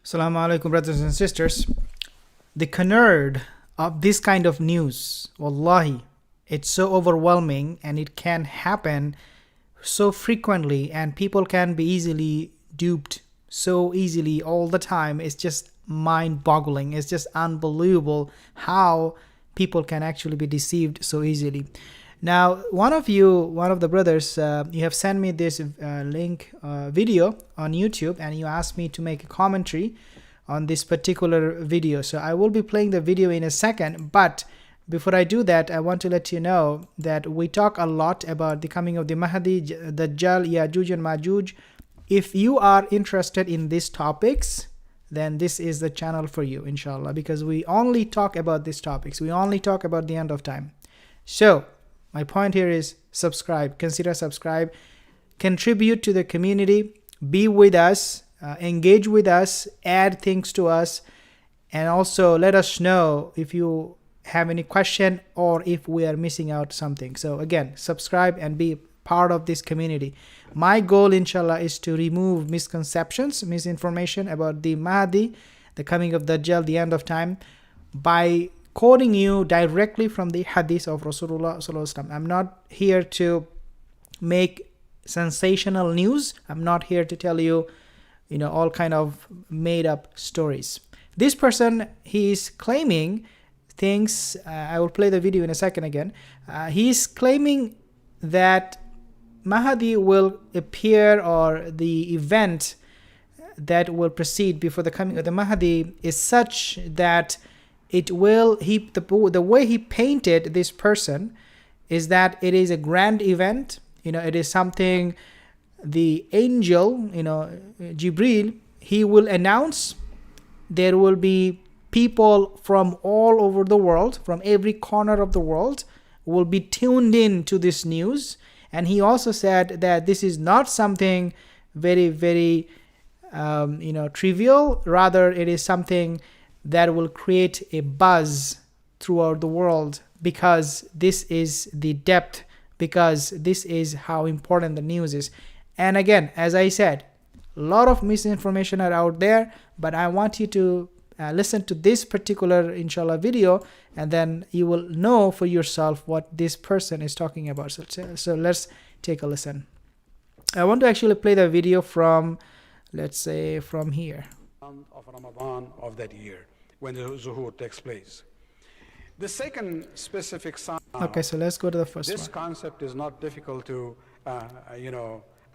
Assalamu alaikum, brothers and sisters. The canard of this kind of news, wallahi, it's so overwhelming and it can happen so frequently and people can be easily duped so easily all the time. It's just mind boggling. It's just unbelievable how people can actually be deceived so easily. Now, one of the brothers, you have sent me this link video on YouTube, and you asked me to make a commentary on this particular video. So I will be playing the video in a second, but before I do that, I want to let you know that we talk a lot about the coming of the Mahdi, Dajjal, Yajuj and Majuj. If you are interested in these topics, then this is the channel for you, inshallah, because we only talk about these topics. We only talk about the end of time. So my point here is subscribe, consider subscribe, contribute to the community, be with us, engage with us, add things to us, and also let us know if you have any question or if we are missing out something. So again, subscribe and be part of this community. My goal, inshallah, is to remove misconceptions, misinformation about the Mahdi, the coming of Dajjal, the end of time, by quoting you directly from the hadith of Rasulullah sallallahu alaihi wasallam. I'm not here to make sensational news. I'm not here to tell you, all kind of made up stories. This person, he is claiming things. I will play the video in a second again. He is claiming that Mahdi will appear, or the event that will proceed before the coming of the Mahdi is such that it will, the way he painted this person is that it is a grand event. It is something the angel, Jibreel, he will announce. There will be people from all over the world, from every corner of the world, will be tuned in to this news. And he also said that this is not something very, very, trivial. Rather, it is something that will create a buzz throughout the world, because this is the depth, because this is how important the news is. And again, as I said, a lot of misinformation are out there, but I want you to listen to this particular, inshallah, video, and then you will know for yourself what this person is talking about. So let's take a listen. I want to actually play the video from, let's say, from here. Of Ramadan of that year, when the zuhur takes place. The second specific sign. Okay, so let's go to the first one. This concept is not difficult to,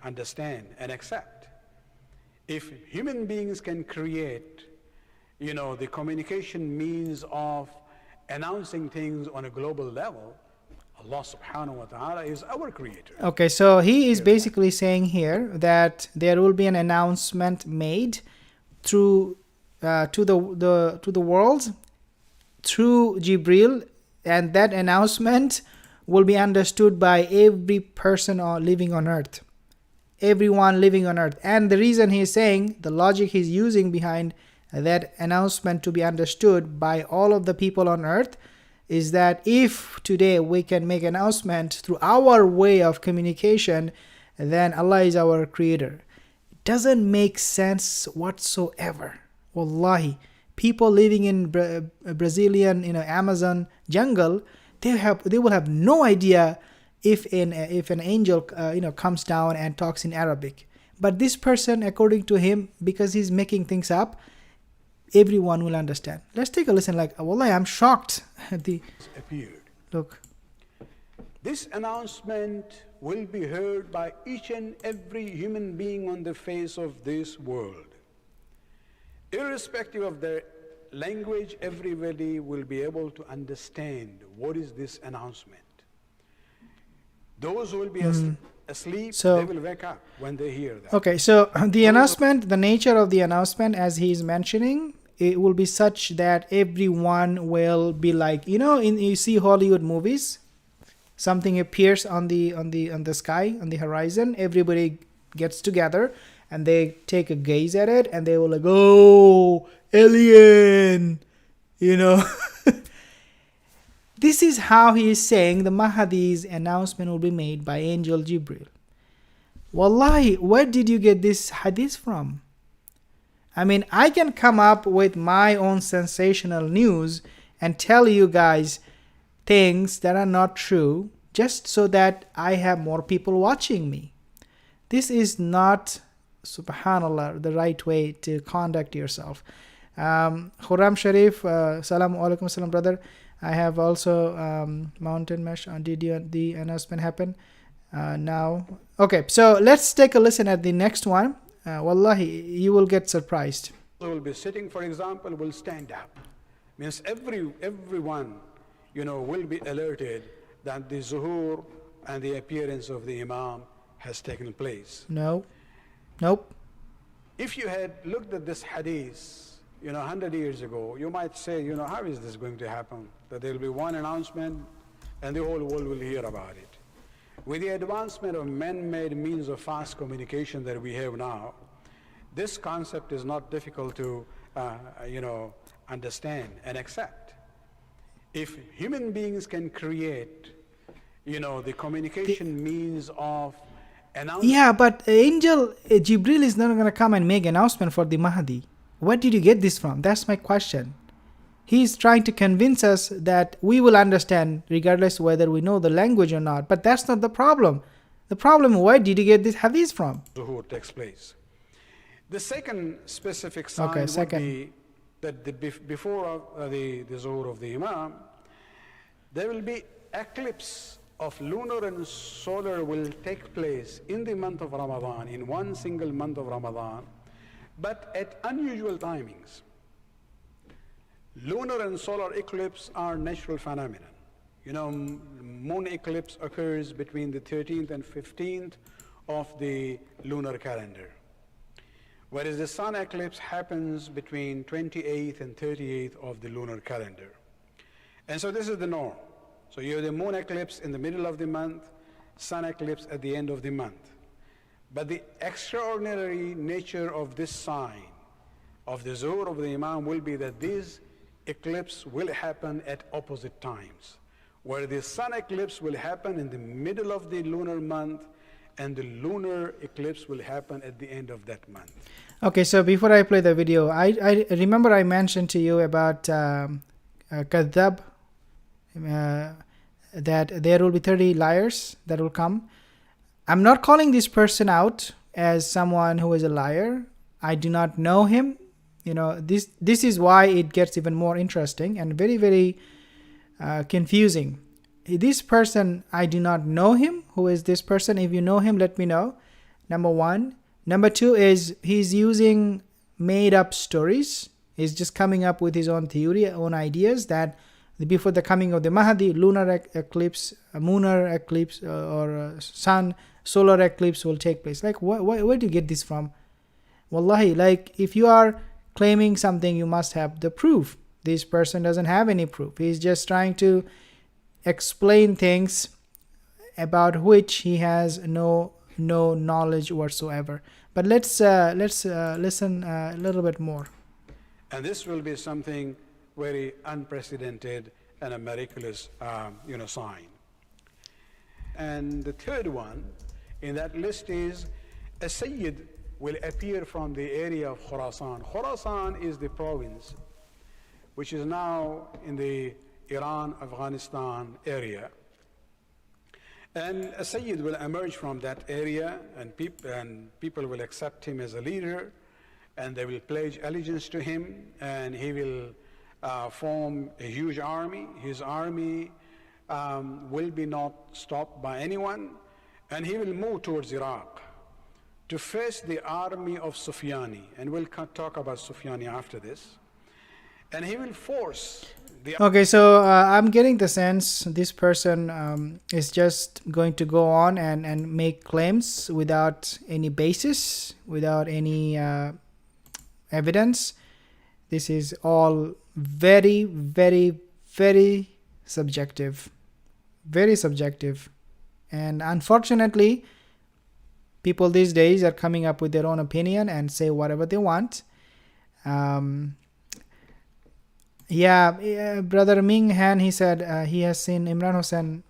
understand and accept. If human beings can create, the communication means of announcing things on a global level, Allah subhanahu wa ta'ala is our creator. Okay, so he is basically saying here that there will be an announcement made through to the world through Jibreel, and that announcement will be understood by every person living on earth, everyone living on earth. And the reason he is saying, the logic he's using behind that announcement to be understood by all of the people on earth, is that if today we can make an announcement through our way of communication, then Allah is our creator. It doesn't make sense whatsoever. Wallahi, people living in Brazilian, Amazon jungle, they will have no idea if an angel, comes down and talks in Arabic. But this person, according to him, because he's making things up, everyone will understand. Let's take a listen. Like, wallahi, I'm shocked at the appeared. Look. This announcement will be heard by each and every human being on the face of this world. Irrespective of their language, everybody will be able to understand what is this announcement. Those who will be asleep, they will wake up when they hear that. Okay, so the announcement, the nature of the announcement, as he is mentioning, it will be such that everyone will be like, you see Hollywood movies, something appears on the sky, on the horizon, everybody gets together and they take a gaze at it and they will like, oh, alien, This is how he is saying the Mahdi's announcement will be made by angel Jibreel. Wallahi, where did you get this hadith from? I mean, I can come up with my own sensational news and tell you guys things that are not true just so that I have more people watching me. This is not, subhanallah, the right way to conduct yourself. Khurram Sharif, Salaam alaikum salam, brother. I have also mountain mesh. Did the announcement happen? Now. Okay, so let's take a listen at the next one. Wallahi, you will get surprised. Will be sitting, for example, will stand up. Means everyone, will be alerted that the zuhur and the appearance of the Imam has taken place. No. Nope. If you had looked at this hadith, 100 years ago, you might say, how is this going to happen? That there will be one announcement and the whole world will hear about it. With the advancement of man-made means of fast communication that we have now, this concept is not difficult to, understand and accept. If human beings can create, the communication means of announcement. Yeah, but Angel Jibreel is not going to come and make announcement for the Mahdi. Where did you get this from? That's my question. He's trying to convince us that we will understand regardless whether we know the language or not. But that's not the problem. The problem, where did you get this hadith from? Zuhur takes place. The second specific sign would be that before the zuhur of the Imam, there will be eclipse of lunar and solar will take place in the month of Ramadan, in one single month of Ramadan, but at unusual timings. Lunar and solar eclipse are natural phenomena. Moon eclipse occurs between the 13th and 15th of the lunar calendar, whereas the sun eclipse happens between 28th and 38th of the lunar calendar. And so this is the norm. So you have the moon eclipse in the middle of the month, sun eclipse at the end of the month. But the extraordinary nature of this sign of the zuhur of the Imam will be that these eclipse will happen at opposite times, where the sun eclipse will happen in the middle of the lunar month and the lunar eclipse will happen at the end of that month. Okay, so before I play the video, I remember I mentioned to you about Kadhab, that there will be 30 liars that will come. I'm not calling this person out as someone who is a liar. I do not know him. This is why it gets even more interesting and very, very confusing. This person, I do not know him. Who is this person? If you know him, let me know. Number one. Number two is he's using made up stories. He's just coming up with his own theory, own ideas that before the coming of the Mahdi, lunar eclipse, lunar eclipse, or solar eclipse will take place. Like, where do you get this from? Wallahi, like, if you are claiming something, you must have the proof. This person doesn't have any proof. He's just trying to explain things about which he has no knowledge whatsoever. But let's listen a little bit more. And this will be something very unprecedented and a miraculous, sign. And the third one in that list is a Sayyid will appear from the area of Khurasan. Khurasan is the province which is now in the Iran, Afghanistan area. And a Sayyid will emerge from that area, and people will accept him as a leader, and they will pledge allegiance to him, and he will form a huge army. His army will be not stopped by anyone, and he will move towards Iraq to face the army of Sufyani, and we'll talk about Sufyani after this. And he will force the... Okay, so I'm getting the sense this person is just going to go on and make claims without any basis, without any evidence. This is all very, very, very subjective. Very subjective. And unfortunately, people these days are coming up with their own opinion and say whatever they want. Brother Ming Han, he said he has seen Imran Hussain.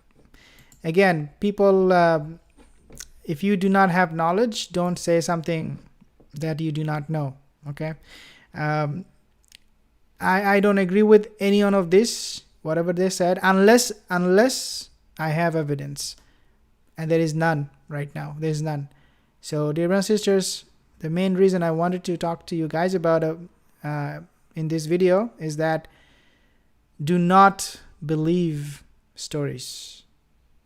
Again, people, if you do not have knowledge, don't say something that you do not know. Okay. um, I don't agree with any one of this, whatever they said, unless I have evidence, and there is none right now. There is none. So, dear brothers and sisters, the main reason I wanted to talk to you guys about in this video is that do not believe stories.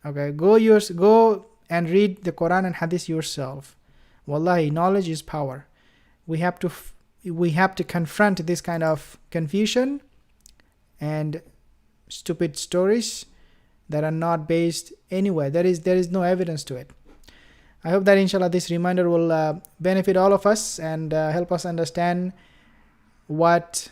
Okay, go and read the Quran and Hadith yourself. Wallahi, knowledge is power. We have to confront this kind of confusion and stupid stories that are not based anywhere. There is no evidence to it. I hope that inshallah this reminder will benefit all of us and help us understand what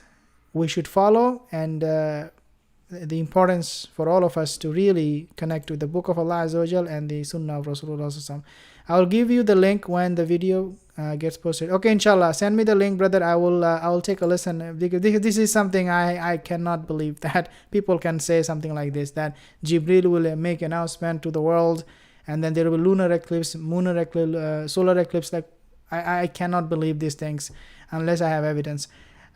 we should follow, and the importance for all of us to really connect with the book of Allah Azza wa Jal and the Sunnah of Rasulullah Sallallahu Alaihi Wasallam. I will give you the link when the video gets posted. Okay, inshallah, send me the link, brother. I will take a listen, because this is something I cannot believe that people can say something like this, that Jibreel will make announcement to the world, and then there will be lunar eclipse, solar eclipse. Like I cannot believe these things unless I have evidence.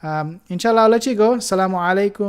Inshallah, I'll let you go. Assalamu alaikum.